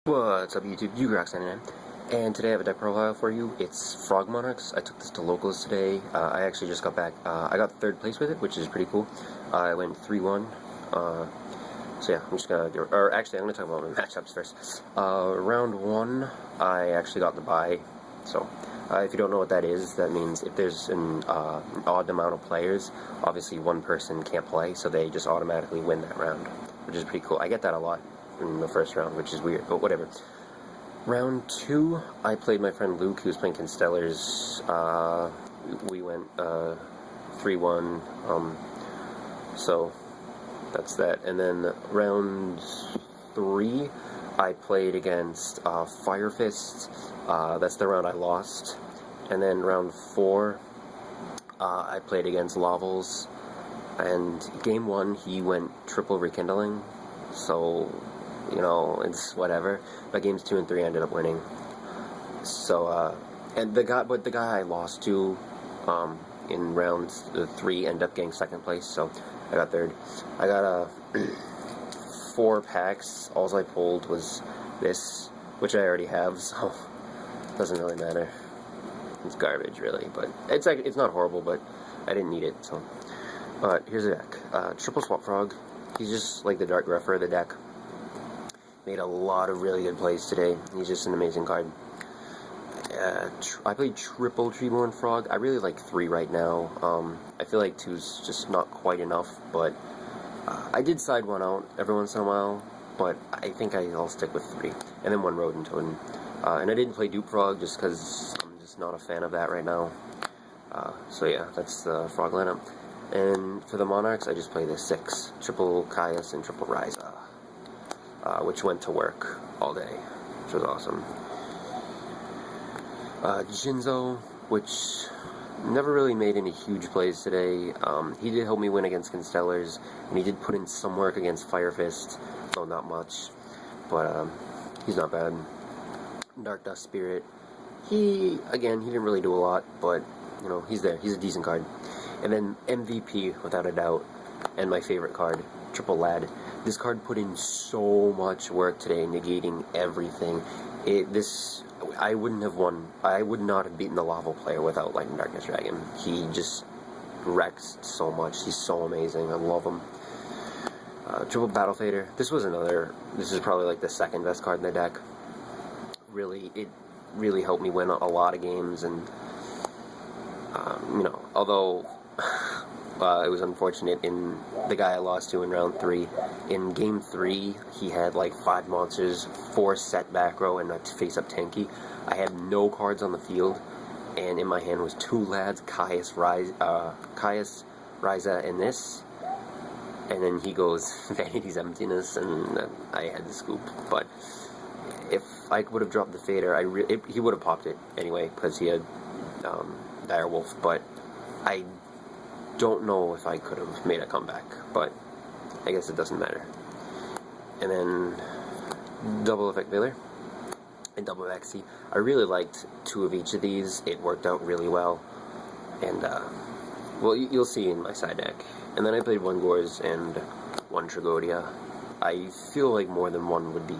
What's up YouTube, Ugrox99, and today I have a deck profile for you. It's Frog Monarchs. I took this to locals today. I actually just got back. I got third place with it, which is pretty cool. I went 3-1. So yeah, I'm just gonna do, or actually I'm gonna talk about my matchups first. Round 1, I actually got the bye. So if you don't know what that is, that means if there's an odd amount of players, obviously one person can't play, so they just automatically win that round, which is pretty cool. I get that a lot in the first round, which is weird, but whatever. Round 2, I played my friend Luke, who was playing Constellars. We went 3-1, so that's that. And then round 3, I played against Fire Fist. That's the round I lost. And then round 4, I played against Lavels. And game 1, he went triple rekindling, so you know, it's whatever. But games 2 and 3 I ended up winning. So, and the guy I lost to, in round 3 ended up getting second place, so I got third. I got 4 packs. All I pulled was this, which I already have, so it doesn't really matter. It's garbage, really, but it's like, it's not horrible, but I didn't need it, so. But here's the deck. Triple Swap Frog. He's just like the Dark Gruffer of the deck. Made a lot of really good plays today. He's just an amazing card. I played triple Treeborn Frog. I really like 3 right now. I feel like 2's just not quite enough, but I did side 1 out every once in a while, but I think I'll stick with 3. And then 1 Rodent Totem. And I didn't play Dupe Frog just because I'm just not a fan of that right now. So yeah, that's the Frog lineup. And for the Monarchs, I just play the 6. Triple Caius and triple Ryza. Which went to work all day, which was awesome. Jinzo, which never really made any huge plays today. He did help me win against Constellars, and he did put in some work against Fire Fist, though not much, but he's not bad. Dark Dust Spirit, he didn't really do a lot, but you know, he's there. He's a decent card. And then MVP, without a doubt, and my favorite card, Triple Lad. This card put in so much work today, negating everything. I wouldn't have won. I would not have beaten the Lava player without Light and Darkness Dragon. He just wrecks so much. He's so amazing. I love him. Triple Battle Fader. This is probably like the second best card in the deck. It really helped me win a lot of games, and you know, although it was unfortunate in the guy I lost to in round 3. In game 3, he had like 5 monsters, 4 set back row, and a face-up tanky. I had no cards on the field, and in my hand was 2 lads, Caius, Ryza, and this. And then he goes Vanity's Emptiness, and I had the scoop. But if I would have dropped the Fader, he would have popped it anyway, because he had Direwolf, but I don't know if I could have made a comeback, but I guess it doesn't matter. And then Double Effect Veiler and Double Vaxi. I really liked 2 of each of these. It worked out really well, and well, you'll see in my side deck. And then I played 1 Gores and 1 Tragodia. I feel like more than 1 would be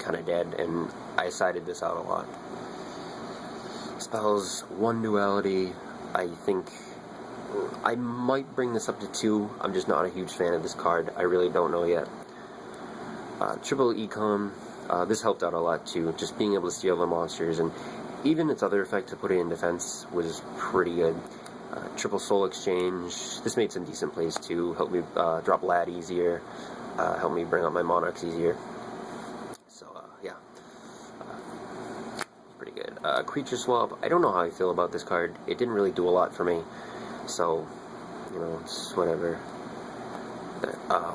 kind of dead, and I sided this out a lot. Spells, 1 Duality. I think I might bring this up to 2. I'm just not a huge fan of this card. I really don't know yet. Triple Econ. This helped out a lot too. Just being able to steal the monsters, and even its other effect to put it in defense was pretty good. Triple Soul Exchange. This made some decent plays too. Helped me drop Lad easier. Helped me bring up my Monarchs easier. So yeah. Pretty good. Creature Swap. I don't know how I feel about this card. It didn't really do a lot for me. So, you know, it's whatever.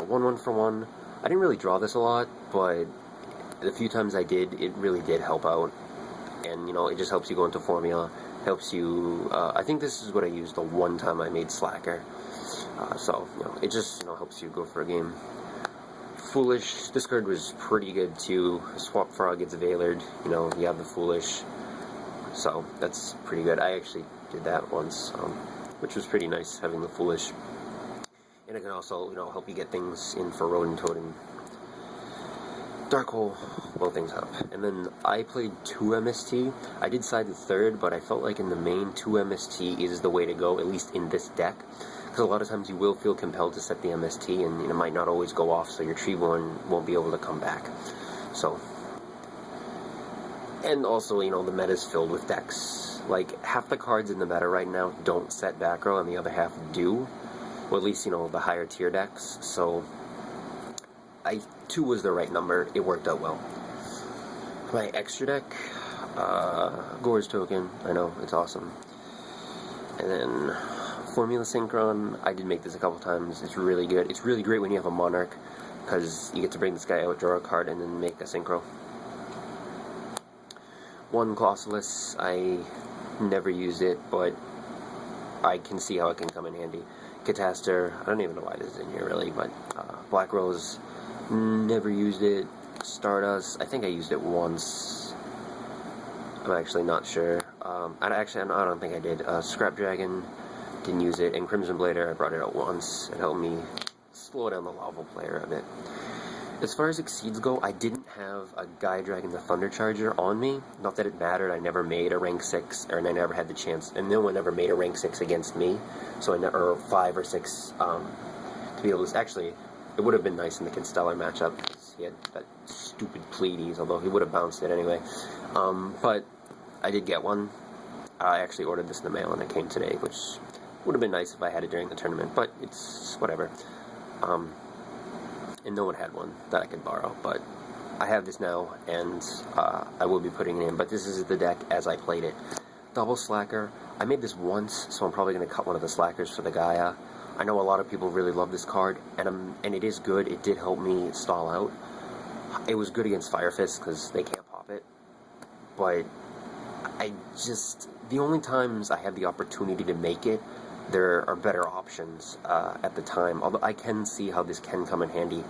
1 for 1. I didn't really draw this a lot, but the few times I did, it really did help out. And, you know, it just helps you go into formula. Helps you, I think this is what I used the one time I made Slacker. So, you know, it just, you know, helps you go for a game. Foolish. This card was pretty good, too. Swap Frog gets Veilered. You know, you have the Foolish. So, that's pretty good. I actually did that once. Which was pretty nice, having the Foolish. And it can also, you know, help you get things in for Rodent Totem. Dark Hole, blow things up. And then I played 2 MST. I did side the 3rd, but I felt like in the main, 2 MST is the way to go, at least in this deck. Because a lot of times you will feel compelled to set the MST, and it might not always go off, so your Treeborn won't be able to come back. So, and also, the meta's filled with decks. Like, half the cards in the meta right now don't set back row, and the other half do. Well, at least, the higher tier decks. So, 2 was the right number. It worked out well. My extra deck, Gore's Token. I know, it's awesome. And then Formula Synchron. I did make this a couple times. It's really good. It's really great when you have a Monarch, because you get to bring this guy out, draw a card, and then make a Synchro. 1 Colossalus. I never used it, but I can see how it can come in handy. Catastor. I don't even know why this is in here, really, but Black Rose. Never used it. Stardust, I think I used it once. I'm actually not sure. I don't think I did. Scrap Dragon, didn't use it. And Crimson Blader, I brought it out once. It helped me slow down the lava player a bit. As far as Exceeds go, I didn't have a Gaia Dragon the Thunder Charger on me. Not that it mattered, I never made a rank 6, and I never had the chance, and no one ever made a rank 6 against me. So I never, or 5 or 6, to be able to, actually, it would have been nice in the Constellar matchup, because he had that stupid Pleiades, although he would have bounced it anyway. But I did get one. I actually ordered this in the mail, and it came today, which would have been nice if I had it during the tournament, but it's whatever. And no one had one that I could borrow, but I have this now, and I will be putting it in, but this is the deck as I played it. Double Slacker. I made this once, so I'm probably going to cut one of the Slackers for the Gaia. I know a lot of people really love this card, and it is good. It did help me stall out. It was good against Fire Fist, because they can't pop it, but the only times I had the opportunity to make it, there are better options at the time, although I can see how this can come in handy,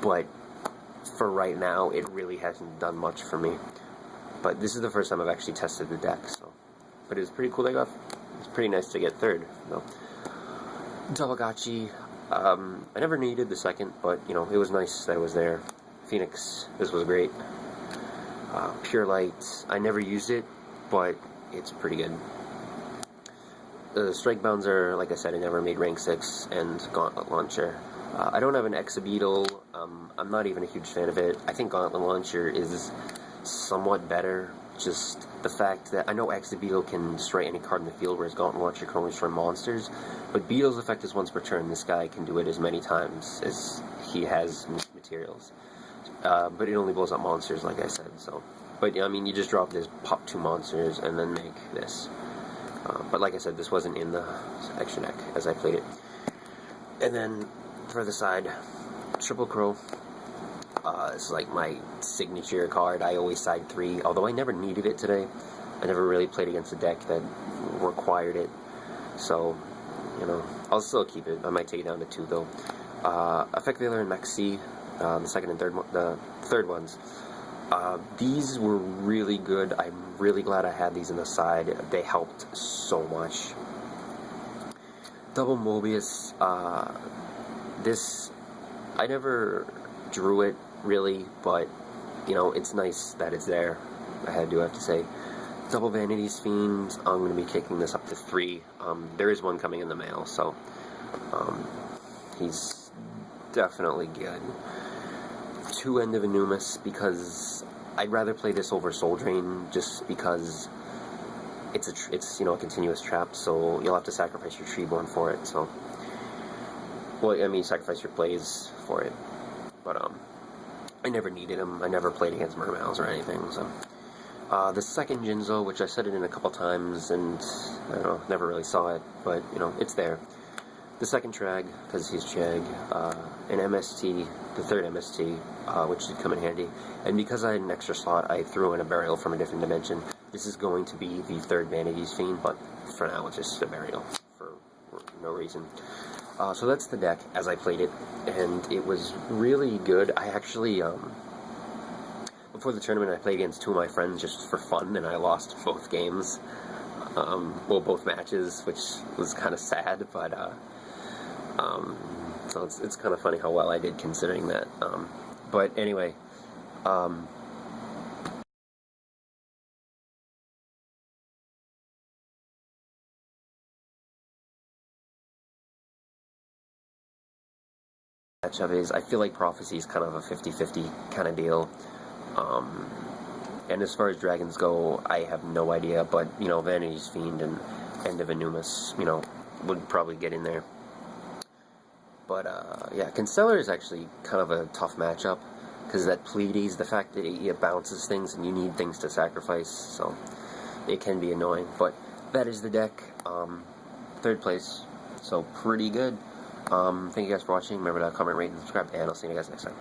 but for right now, it really hasn't done much for me. But this is the first time I've actually tested the deck, so. But it was pretty cool. It's pretty nice to get 3rd, though. Tamagotchi, I never needed the 2nd, but, it was nice that it was there. Phoenix, this was great. Pure Light, I never used it, but it's pretty good. The Strike Bouncer, like I said, I never made rank 6, and Gauntlet Launcher. I don't have an Exabeetle. I'm not even a huge fan of it. I think Gauntlet Launcher is somewhat better. Just the fact that I know Exabeetle can destroy any card in the field, whereas Gauntlet Launcher can only destroy monsters. But Beetle's effect is once per turn. This guy can do it as many times as he has materials. But it only blows up monsters, like I said. So, but you just drop this, pop 2 monsters, and then make this. But like I said, this wasn't in the extra deck as I played it. And then, for the side, Triple Crow. It's like my signature card. I always side 3, although I never needed it today. I never really played against a deck that required it. So, I'll still keep it. I might take it down to 2, though. Effect Veiler and Maxi, the 2nd and 3rd, the 3rd ones. These were really good. I'm really glad I had these in the side. They helped so much. Double Mobius. This, I never drew it really, but it's nice that it's there. I do have to say. Double Vanity's Fiend. I'm going to be kicking this up to 3. There is one coming in the mail, so he's definitely good. 2 End of Anumis, because I'd rather play this over Soul Drain, just because it's a continuous trap, so you'll have to sacrifice your Treeborn for it. So, well, sacrifice your plays for it. But I never needed him. I never played against Mermails or anything. So, the 2nd Jinzo, which I said it in a couple times, and I don't know, never really saw it, but it's there. The 2nd Trag, because he's Jag, an MST, the 3rd MST, which did come in handy, and because I had an extra slot, I threw in a Burial from a different dimension. This is going to be the 3rd Vanity's Fiend, but for now it's just a Burial, for no reason. So that's the deck, as I played it, and it was really good. I actually, before the tournament, I played against 2 of my friends just for fun, and I lost both games. Both matches, which was kind of sad, but, so it's kind of funny how well I did considering that. But anyway, Um, Matchup is, I feel like Prophecy is kind of a 50-50 kind of deal. Um, and as far as dragons go, I have no idea, but, you know, Vanity's Fiend and End of Anumus, you know, would probably get in there. But, yeah, Constellar is actually kind of a tough matchup, because that Pleiades, the fact that it bounces things and you need things to sacrifice, so it can be annoying. But that is the deck. Third place, so pretty good. Thank you guys for watching. Remember to comment, rate, and subscribe, and I'll see you guys next time.